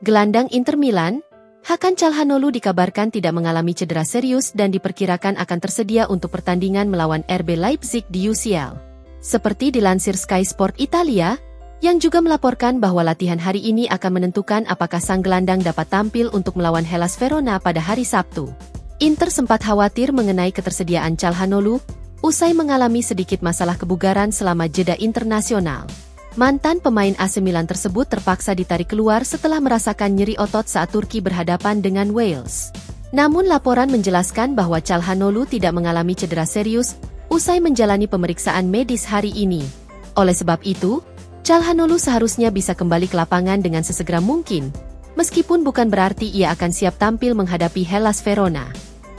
Gelandang Inter Milan, Hakan Calhanoglu dikabarkan tidak mengalami cedera serius dan diperkirakan akan tersedia untuk pertandingan melawan RB Leipzig di UCL. Seperti dilansir Sky Sport Italia, yang juga melaporkan bahwa latihan hari ini akan menentukan apakah sang gelandang dapat tampil untuk melawan Hellas Verona pada hari Sabtu. Inter sempat khawatir mengenai ketersediaan Calhanoglu, usai mengalami sedikit masalah kebugaran selama jeda internasional. Mantan pemain AC Milan tersebut terpaksa ditarik keluar setelah merasakan nyeri otot saat Turki berhadapan dengan Wales. Namun laporan menjelaskan bahwa Calhanoglu tidak mengalami cedera serius usai menjalani pemeriksaan medis hari ini. Oleh sebab itu, Calhanoglu seharusnya bisa kembali ke lapangan dengan sesegera mungkin, meskipun bukan berarti ia akan siap tampil menghadapi Hellas Verona.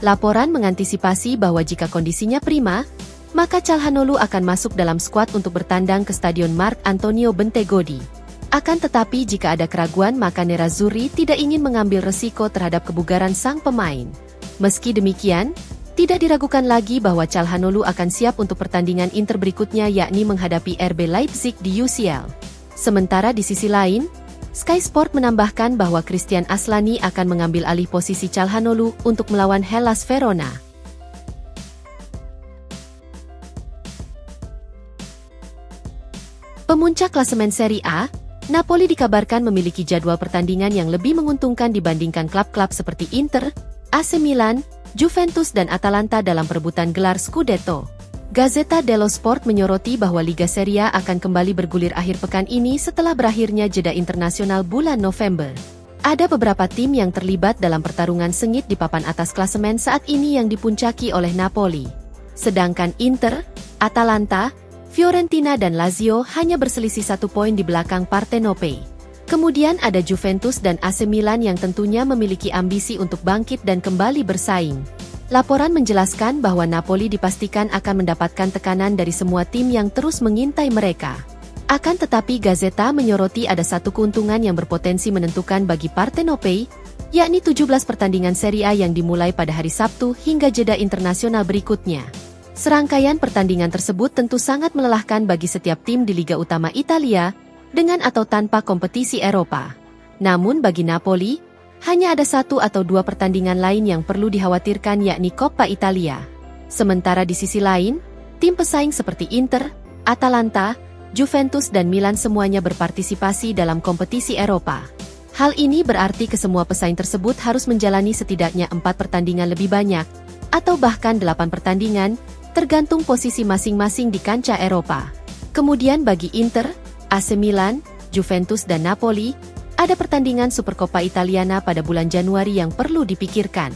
Laporan mengantisipasi bahwa jika kondisinya prima, maka Calhanoglu akan masuk dalam skuad untuk bertandang ke Stadion Marc Antonio Bentegodi. Akan tetapi jika ada keraguan maka Nerazzurri tidak ingin mengambil resiko terhadap kebugaran sang pemain. Meski demikian, tidak diragukan lagi bahwa Calhanoglu akan siap untuk pertandingan Inter berikutnya yakni menghadapi RB Leipzig di UCL. Sementara di sisi lain, Sky Sport menambahkan bahwa Christian Aslani akan mengambil alih posisi Calhanoglu untuk melawan Hellas Verona. Pemuncak klasemen Serie A, Napoli dikabarkan memiliki jadwal pertandingan yang lebih menguntungkan dibandingkan klub-klub seperti Inter, AC Milan, Juventus dan Atalanta dalam perebutan gelar Scudetto. Gazzetta dello Sport menyoroti bahwa Liga Serie A akan kembali bergulir akhir pekan ini setelah berakhirnya jeda internasional bulan November. Ada beberapa tim yang terlibat dalam pertarungan sengit di papan atas klasemen saat ini yang dipuncaki oleh Napoli. Sedangkan Inter, Atalanta, Fiorentina dan Lazio hanya berselisih 1 poin di belakang Partenope. Kemudian ada Juventus dan AC Milan yang tentunya memiliki ambisi untuk bangkit dan kembali bersaing. Laporan menjelaskan bahwa Napoli dipastikan akan mendapatkan tekanan dari semua tim yang terus mengintai mereka. Akan tetapi Gazzetta menyoroti ada satu keuntungan yang berpotensi menentukan bagi Partenope, yakni 17 pertandingan Serie A yang dimulai pada hari Sabtu hingga jeda internasional berikutnya. Serangkaian pertandingan tersebut tentu sangat melelahkan bagi setiap tim di Liga Utama Italia, dengan atau tanpa kompetisi Eropa. Namun bagi Napoli, hanya ada 1 atau 2 pertandingan lain yang perlu dikhawatirkan yakni Coppa Italia. Sementara di sisi lain, tim pesaing seperti Inter, Atalanta, Juventus dan Milan semuanya berpartisipasi dalam kompetisi Eropa. Hal ini berarti kesemua pesaing tersebut harus menjalani setidaknya 4 pertandingan lebih banyak, atau bahkan 8 pertandingan, tergantung posisi masing-masing di kancah Eropa. Kemudian bagi Inter, AC Milan, Juventus dan Napoli, ada pertandingan Supercoppa Italiana pada bulan Januari yang perlu dipikirkan.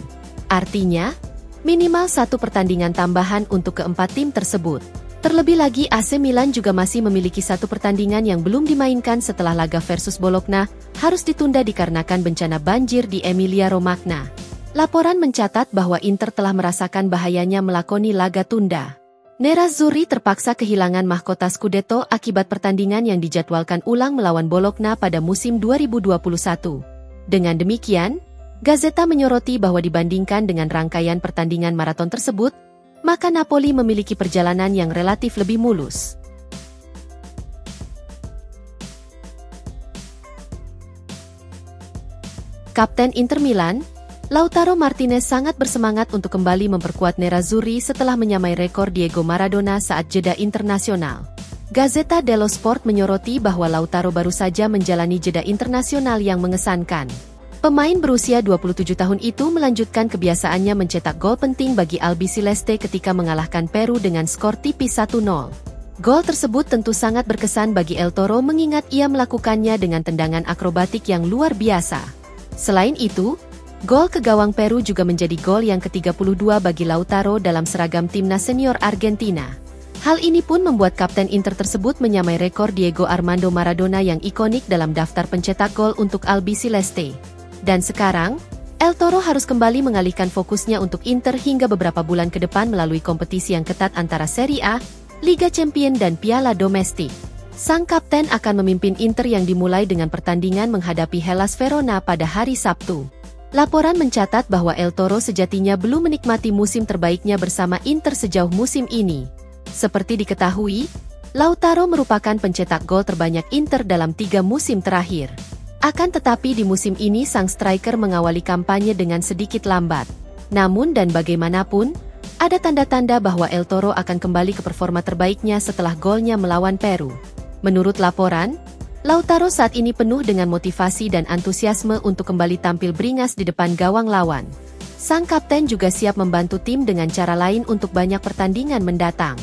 Artinya, minimal 1 pertandingan tambahan untuk keempat tim tersebut. Terlebih lagi AC Milan juga masih memiliki 1 pertandingan yang belum dimainkan setelah laga versus Bologna harus ditunda dikarenakan bencana banjir di Emilia-Romagna. Laporan mencatat bahwa Inter telah merasakan bahayanya melakoni laga tunda. Nerazzurri terpaksa kehilangan mahkota Scudetto akibat pertandingan yang dijadwalkan ulang melawan Bologna pada musim 2021. Dengan demikian, Gazzetta menyoroti bahwa dibandingkan dengan rangkaian pertandingan maraton tersebut, maka Napoli memiliki perjalanan yang relatif lebih mulus. Kapten Inter Milan, Lautaro Martinez sangat bersemangat untuk kembali memperkuat Nerazzurri setelah menyamai rekor Diego Maradona saat jeda internasional. Gazzetta dello Sport menyoroti bahwa Lautaro baru saja menjalani jeda internasional yang mengesankan. Pemain berusia 27 tahun itu melanjutkan kebiasaannya mencetak gol penting bagi Albiceleste ketika mengalahkan Peru dengan skor tipis 1-0. Gol tersebut tentu sangat berkesan bagi El Toro mengingat ia melakukannya dengan tendangan akrobatik yang luar biasa. Selain itu, gol ke gawang Peru juga menjadi gol yang ke-32 bagi Lautaro dalam seragam timnas senior Argentina. Hal ini pun membuat kapten Inter tersebut menyamai rekor Diego Armando Maradona yang ikonik dalam daftar pencetak gol untuk Albiceleste. Dan sekarang, El Toro harus kembali mengalihkan fokusnya untuk Inter hingga beberapa bulan ke depan melalui kompetisi yang ketat antara Serie A, Liga Champions dan Piala Domestik. Sang kapten akan memimpin Inter yang dimulai dengan pertandingan menghadapi Hellas Verona pada hari Sabtu. Laporan mencatat bahwa El Toro sejatinya belum menikmati musim terbaiknya bersama Inter sejauh musim ini. Seperti diketahui, Lautaro merupakan pencetak gol terbanyak Inter dalam 3 musim terakhir. Akan tetapi di musim ini sang striker mengawali kampanye dengan sedikit lambat. Namun dan bagaimanapun, ada tanda-tanda bahwa El Toro akan kembali ke performa terbaiknya setelah golnya melawan Peru. Menurut laporan, Lautaro saat ini penuh dengan motivasi dan antusiasme untuk kembali tampil beringas di depan gawang lawan. Sang kapten juga siap membantu tim dengan cara lain untuk banyak pertandingan mendatang.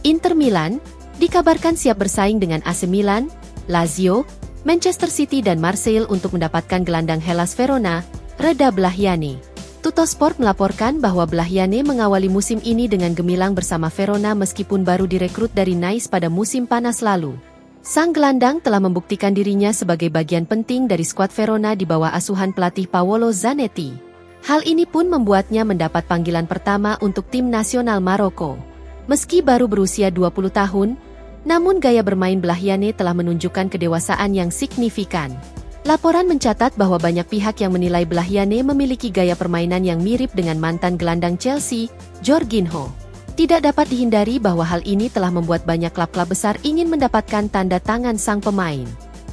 Inter Milan dikabarkan siap bersaing dengan AC Milan, Lazio, Manchester City dan Marseille untuk mendapatkan gelandang Hellas Verona, Reda Blahiane. Tuttosport melaporkan bahwa Blahiane mengawali musim ini dengan gemilang bersama Verona meskipun baru direkrut dari Nice pada musim panas lalu. Sang gelandang telah membuktikan dirinya sebagai bagian penting dari skuad Verona di bawah asuhan pelatih Paolo Zanetti. Hal ini pun membuatnya mendapat panggilan pertama untuk tim nasional Maroko. Meski baru berusia 20 tahun, namun gaya bermain Blahiane telah menunjukkan kedewasaan yang signifikan. Laporan mencatat bahwa banyak pihak yang menilai Blahiane memiliki gaya permainan yang mirip dengan mantan gelandang Chelsea, Jorginho. Tidak dapat dihindari bahwa hal ini telah membuat banyak klub-klub besar ingin mendapatkan tanda tangan sang pemain.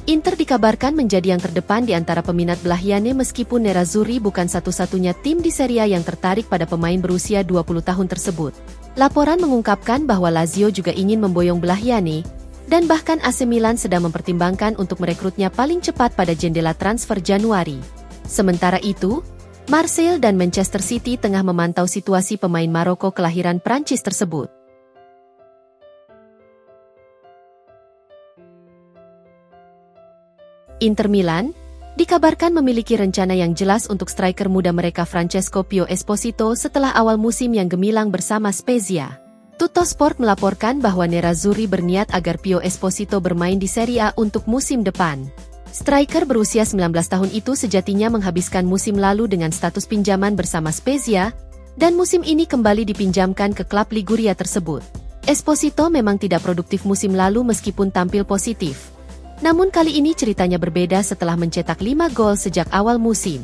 Inter dikabarkan menjadi yang terdepan di antara peminat Blahiane meskipun Nerazzurri bukan satu-satunya tim di Serie A yang tertarik pada pemain berusia 20 tahun tersebut. Laporan mengungkapkan bahwa Lazio juga ingin memboyong Blahiane, dan bahkan AC Milan sedang mempertimbangkan untuk merekrutnya paling cepat pada jendela transfer Januari. Sementara itu, Marseille dan Manchester City tengah memantau situasi pemain Maroko kelahiran Prancis tersebut. Inter Milan dikabarkan memiliki rencana yang jelas untuk striker muda mereka Francesco Pio Esposito setelah awal musim yang gemilang bersama Spezia. Tuttosport melaporkan bahwa Nerazzurri berniat agar Pio Esposito bermain di Serie A untuk musim depan. Striker berusia 19 tahun itu sejatinya menghabiskan musim lalu dengan status pinjaman bersama Spezia, dan musim ini kembali dipinjamkan ke klub Liguria tersebut. Esposito memang tidak produktif musim lalu meskipun tampil positif. Namun kali ini ceritanya berbeda setelah mencetak 5 gol sejak awal musim.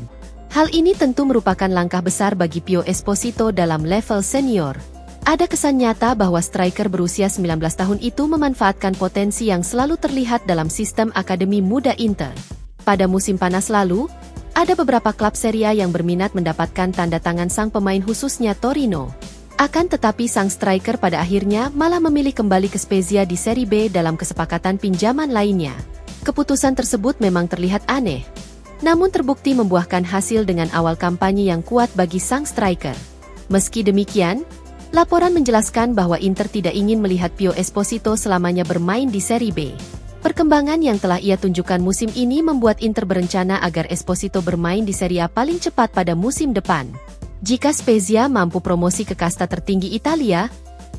Hal ini tentu merupakan langkah besar bagi Pio Esposito dalam level senior. Ada kesan nyata bahwa striker berusia 19 tahun itu memanfaatkan potensi yang selalu terlihat dalam sistem akademi muda Inter. Pada musim panas lalu, ada beberapa klub Serie A yang berminat mendapatkan tanda tangan sang pemain khususnya Torino. Akan tetapi sang striker pada akhirnya malah memilih kembali ke Spezia di Serie B dalam kesepakatan pinjaman lainnya. Keputusan tersebut memang terlihat aneh, namun terbukti membuahkan hasil dengan awal kampanye yang kuat bagi sang striker. Meski demikian, laporan menjelaskan bahwa Inter tidak ingin melihat Pio Esposito selamanya bermain di Serie B. Perkembangan yang telah ia tunjukkan musim ini membuat Inter berencana agar Esposito bermain di Serie A paling cepat pada musim depan. Jika Spezia mampu promosi ke kasta tertinggi Italia,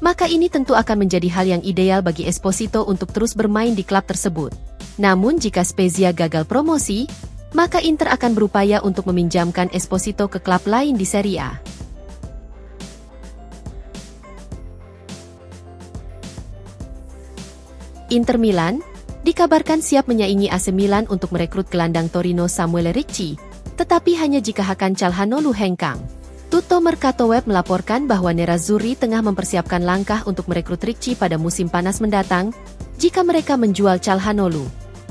maka ini tentu akan menjadi hal yang ideal bagi Esposito untuk terus bermain di klub tersebut. Namun jika Spezia gagal promosi, maka Inter akan berupaya untuk meminjamkan Esposito ke klub lain di Serie A. Inter Milan dikabarkan siap menyaingi AC Milan untuk merekrut gelandang Torino Samuel Ricci, tetapi hanya jika Hakan Calhanoglu hengkang. Tutto Mercato Web melaporkan bahwa Nerazzurri tengah mempersiapkan langkah untuk merekrut Ricci pada musim panas mendatang, jika mereka menjual Calhanoglu.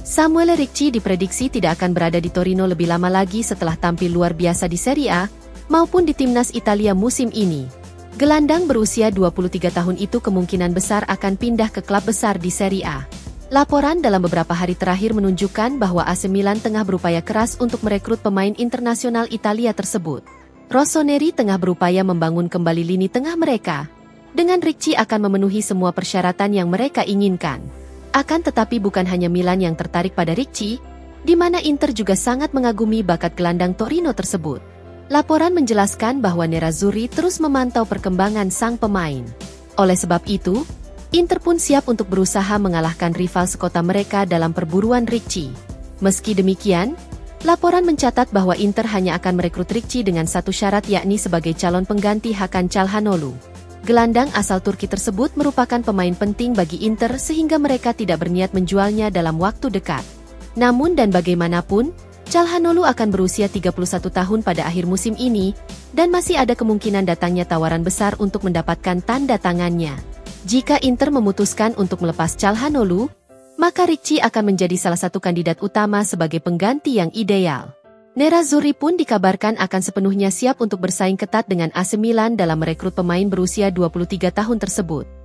Samuel Ricci diprediksi tidak akan berada di Torino lebih lama lagi setelah tampil luar biasa di Serie A, maupun di timnas Italia musim ini. Gelandang berusia 23 tahun itu kemungkinan besar akan pindah ke klub besar di Serie A. Laporan dalam beberapa hari terakhir menunjukkan bahwa AC Milan tengah berupaya keras untuk merekrut pemain internasional Italia tersebut. Rossoneri tengah berupaya membangun kembali lini tengah mereka. Dengan Ricci akan memenuhi semua persyaratan yang mereka inginkan. Akan tetapi bukan hanya Milan yang tertarik pada Ricci, di mana Inter juga sangat mengagumi bakat gelandang Torino tersebut. Laporan menjelaskan bahwa Nerazzurri terus memantau perkembangan sang pemain. Oleh sebab itu, Inter pun siap untuk berusaha mengalahkan rival sekota mereka dalam perburuan Ricci. Meski demikian, laporan mencatat bahwa Inter hanya akan merekrut Ricci dengan satu syarat, yakni sebagai calon pengganti Hakan Calhanoglu. Gelandang asal Turki tersebut merupakan pemain penting bagi Inter sehingga mereka tidak berniat menjualnya dalam waktu dekat. Namun dan bagaimanapun, Calhanoglu akan berusia 31 tahun pada akhir musim ini, dan masih ada kemungkinan datangnya tawaran besar untuk mendapatkan tanda tangannya. Jika Inter memutuskan untuk melepas Calhanoglu, maka Ricci akan menjadi salah satu kandidat utama sebagai pengganti yang ideal. Nerazzurri pun dikabarkan akan sepenuhnya siap untuk bersaing ketat dengan AC Milan dalam merekrut pemain berusia 23 tahun tersebut.